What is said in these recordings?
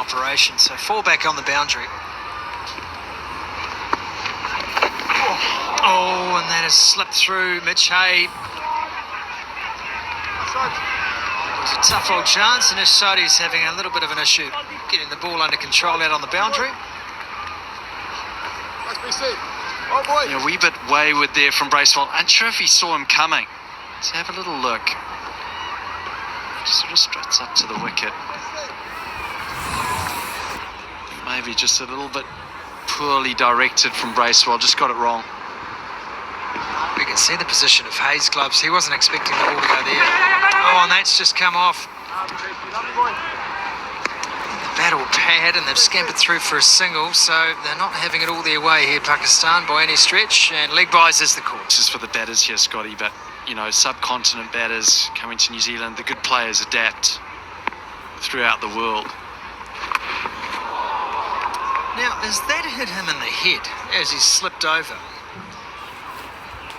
operation. So 4 back on the boundary. Oh, and that has slipped through Mitch Hay. It was a tough old chance, and Ishodi's having a little bit of an issue getting the ball under control out on the boundary. Oh boy. Yeah, a wee bit wayward there from Bracewell. Unsure if he saw him coming. Let's have a little look. Just sort of struts up to the wicket. Maybe just a little bit poorly directed from Bracewell. Just got it wrong. We can see the position of Hayes' gloves. He wasn't expecting the ball to go there. Oh, and that's just come off. Battle pad, and they've scampered through for a single, so they're not having it all their way here, Pakistan, by any stretch, and leg buys is the call. This is for the batters here, Scotty, but, you know, subcontinent batters coming to New Zealand, the good players adapt throughout the world. Now, has that hit him in the head as he slipped over?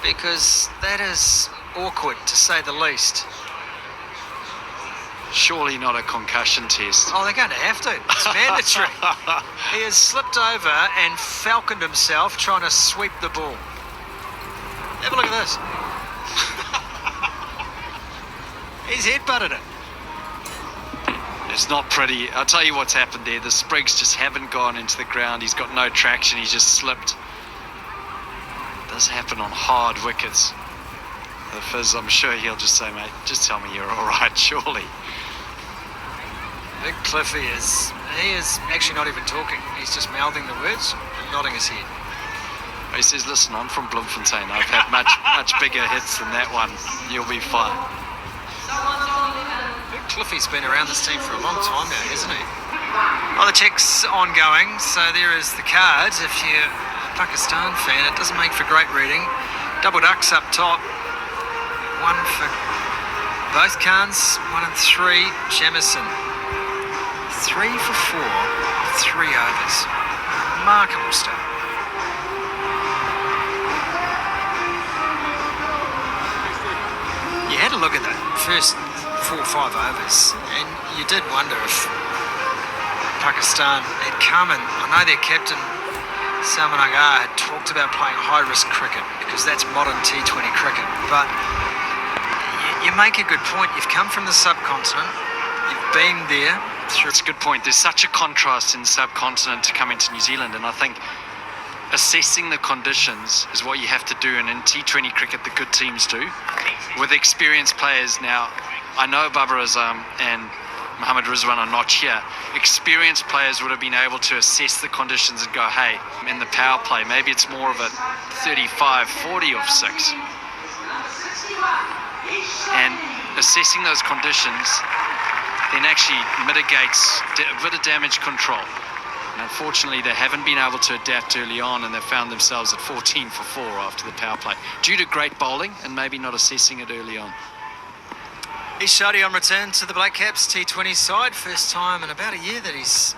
Because that is awkward, to say the least. Surely not a concussion test. Oh, they're going to have to. It's mandatory. He has slipped over and falconed himself trying to sweep the ball. Have a look at this. He's headbutted it. It's not pretty. I'll tell you what's happened there. The sprigs just haven't gone into the ground. He's got no traction. He's just slipped. It does happen on hard wickets. The Fizz, I'm sure he'll just say, mate, just tell me you're all right, surely. Big Cliffy is actually not even talking. He's just mouthing the words and nodding his head. He says, listen, I'm from Bloemfontein. I've had much bigger hits than that one. You'll be fine. Big Cliffy's been around this team for a long time now, hasn't he? Oh, the check's ongoing, so there is the cards. If you're a Pakistan fan, it doesn't make for great reading. Double ducks up top. 1 for both Khans, 1 and 3, Jamison. 3 for 4, 3 overs. Remarkable stuff. You had a look at that first 4 or 5 overs, and you did wonder if Pakistan had come, and I know their captain Salman Agha had talked about playing high-risk cricket because that's modern T20 cricket, but you make a good point. You've come from the subcontinent, you've been there. It's a good point. There's such a contrast in the subcontinent to coming to New Zealand, and I think assessing the conditions is what you have to do, and in T20 cricket the good teams do. With experienced players now, I know Babar Azam and Mohammad Rizwan are not here. Experienced players would have been able to assess the conditions and go, hey, in the power play, maybe it's more of a 35-40 off 6. And assessing those conditions then actually mitigates a bit of damage control. And unfortunately, they haven't been able to adapt early on, and they've found themselves at 14 for 4 after the power play, due to great bowling and maybe not assessing it early on. Ishodi on return to the Black Caps T20 side. First time in about a year that he's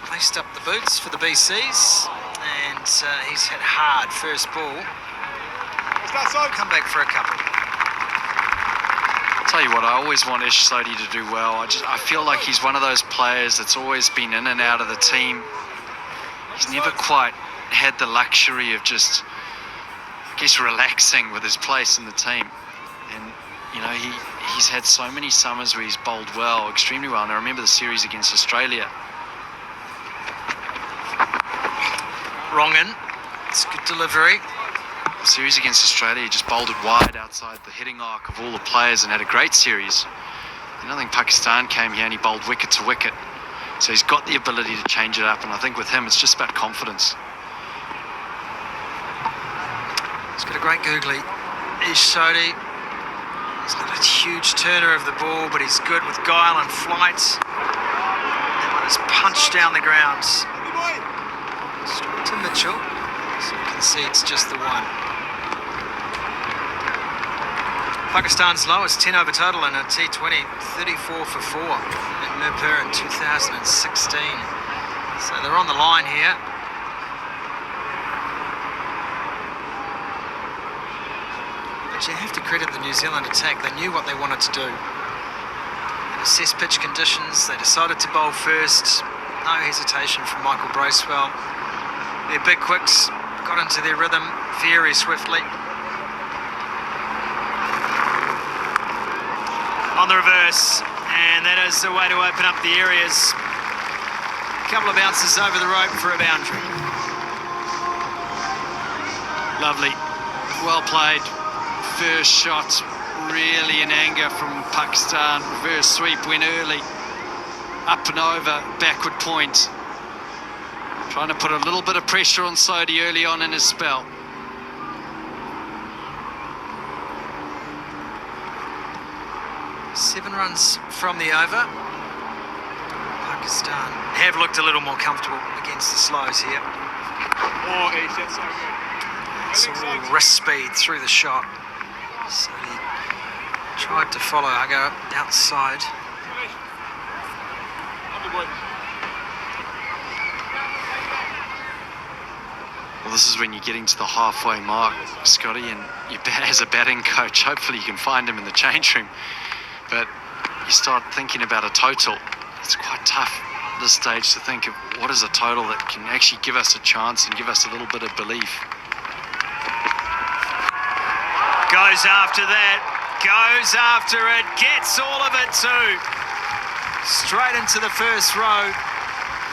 laced up the boots for the BCs, and he's hit hard first ball. Come back for a couple. Tell you what, I always want Ishodi to do well. I feel like he's one of those players that's always been in and out of the team. He's never quite had the luxury of just, I guess, relaxing with his place in the team. And, you know, he's had so many summers where he's bowled well, extremely well. And I remember the series against Australia. Wrong in. It's good delivery. The series against Australia, he just bowled it wide outside the hitting arc of all the players and had a great series. And I think Pakistan came here and he bowled wicket to wicket. So he's got the ability to change it up, and I think with him it's just about confidence. He's got a great googly. Ishodi. He's not a huge turner of the ball, but he's good with guile and flight. That one is punched down the ground. Straight to Mitchell. So concedes just the 1. Pakistan's lowest 10 over total in a T20, 34 for 4 at Mirpur in 2016. So they're on the line here. But you have to credit the New Zealand attack. They knew what they wanted to do. They were assess pitch conditions. They decided to bowl first. No hesitation from Michael Bracewell. Their big quicks got into their rhythm very swiftly. On the reverse, and that is the way to open up the areas. A couple of bounces over the rope for a boundary. Lovely. Well played. First shot, really in anger from Pakistan. Reverse sweep went early. Up and over, backward point. Trying to put a little bit of pressure on Sodhi early on in his spell. Seven runs from the over. Pakistan have looked a little more comfortable against the slows here. Oh, that's so good. It's all wrist speed through the shot. So he tried to follow Ugo outside. Well, this is when you're getting to the halfway mark, Scotty, and you as a batting coach, hopefully you can find him in the change room. But you start thinking about a total. It's quite tough at this stage to think of what is a total that can actually give us a chance and give us a little bit of belief. Goes after that, goes after it, gets all of it too. Straight into the first row.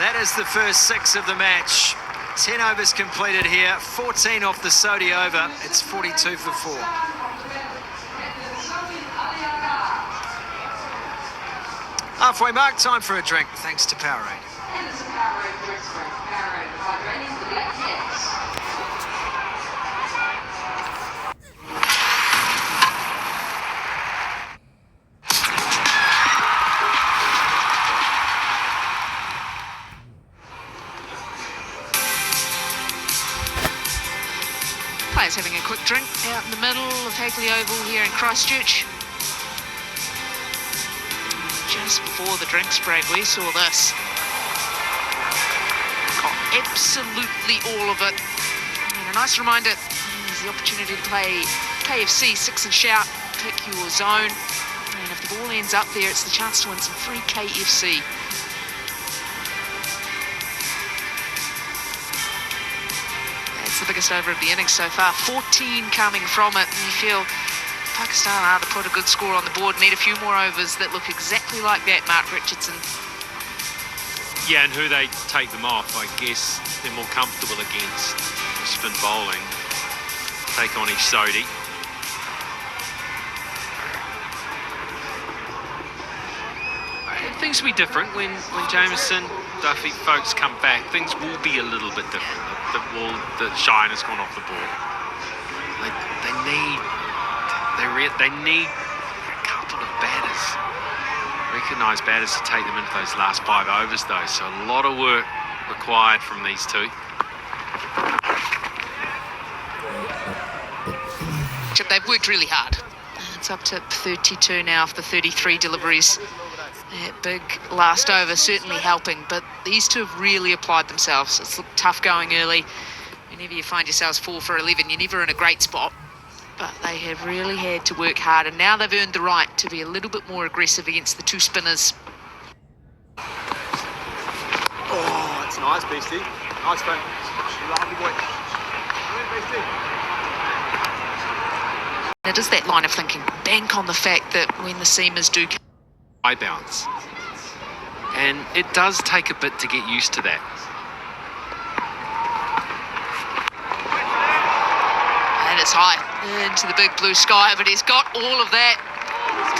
That is the first 6 of the match. 10 overs completed here, 14 off the Sodhi over. It's 42 for 4. Halfway mark, time for a drink, thanks to Powerade. Players having a quick drink out in the middle of Hagley Oval here in Christchurch. Just before the drinks break, we saw this. Got absolutely all of it. And a nice reminder, there's the opportunity to play KFC 6 and shout, pick your zone. And if the ball ends up there, it's the chance to win some free KFC. That's the biggest over of the innings so far. 14 coming from it, and you feel Pakistan are to put a good score on the board. Need a few more overs that look exactly like that, Mark Richardson. Yeah, and who they take them off, I guess they're more comfortable against spin bowling. Take on each Sodhi. Things will be different when Jameson, Duffy, folks come back. Things will be a little bit different. The shine has gone off the board. They need a couple of batters, recognised batters, to take them into those last 5 overs though. So a lot of work required from these two. They've worked really hard. It's up to 32 now after 33 deliveries. That big last over certainly helping, but these two have really applied themselves. It's looked tough going early. Whenever you find yourselves 4 for 11, you're never in a great spot. But they have really had to work hard, and now they've earned the right to be a little bit more aggressive against the 2 spinners. Oh, that's nice, Beastie. Nice spin. Lovely boy. It is that line of thinking. Bank on the fact that when the seamers do... High bounce. And it does take a bit to get used to that. And it's high into the big blue sky, but he's got all of that.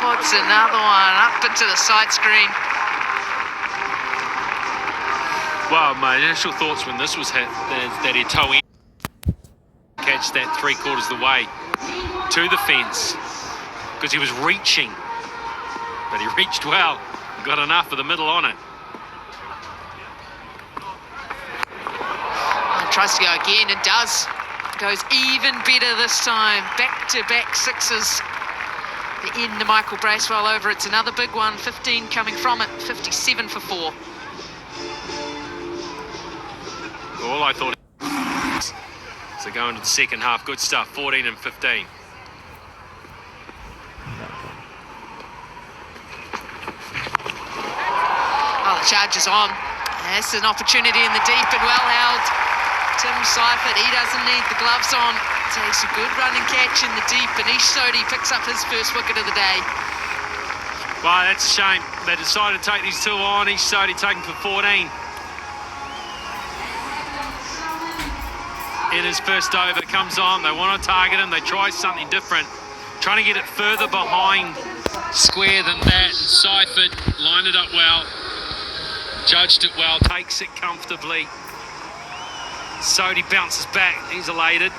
Puts another one up into the side screen. Well, my initial thoughts when this was hit is that he toe in, catch that 3/4 of the way to the fence, because he was reaching, but he reached well, got enough of the middle on it. And tries to go again and does. Goes even better this time. Back-to-back 6s. The end of Michael Bracewell over. It's another big one. 15 coming from it. 57 for 4. All I thought. So going to the second half, good stuff. 14 and 15. charges on. That's an opportunity in the deep and well held. Tim Seifert, he doesn't need the gloves on. Takes a good running catch in the deep, and Ish Sodhi picks up his first wicket of the day. Well, that's a shame. They decided to take these two on. Ish Sodhi taken for 14. In his first over, comes on. They want to target him. They try something different. Trying to get it further behind square than that. And Seifert lined it up well. Judged it well. Takes it comfortably. Sodhi bounces back. He's elated.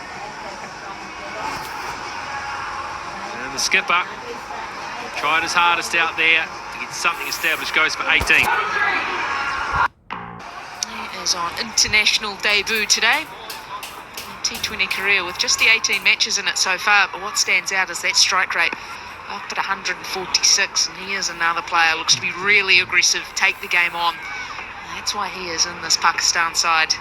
And the skipper tried his hardest out there to get something established. Goes for 18. He is on international debut today. T20 career with just the 18 matches in it so far, but what stands out is that strike rate up at 146, and he is another player, looks to be really aggressive, take the game on. And that's why he is in this Pakistan side.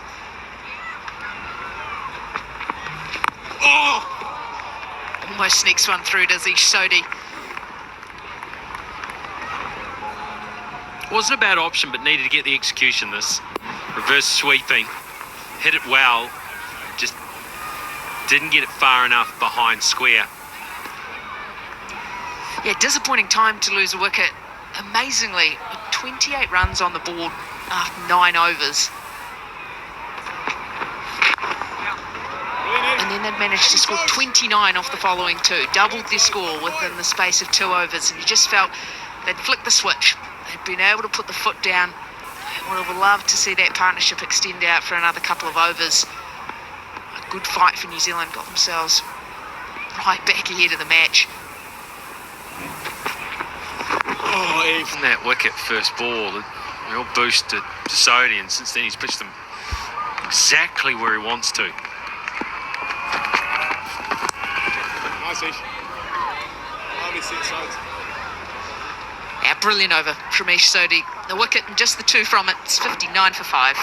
Oh! Almost sneaks one through, does Ish Sodhi. Wasn't a bad option, but needed to get the execution. This reverse sweeping, hit it well, just didn't get it far enough behind square. Yeah, disappointing time to lose a wicket. Amazingly, 28 runs on the board after 9 overs. And then they'd managed to score 29 off the following 2. Doubled their score within the space of 2 overs. And you just felt they'd flicked the switch. They'd been able to put the foot down. I would have loved to see that partnership extend out for another couple of overs. A good fight for New Zealand. Got themselves right back ahead of the match. Oh, even that wicket first ball, the real boost to Sodhi, and since then he's pitched them exactly where he wants to. Nice, Ish. Only 6 sides. Yeah, brilliant over from Ish Sodhi. The wicket and just the 2 from it. It's 59 for 5.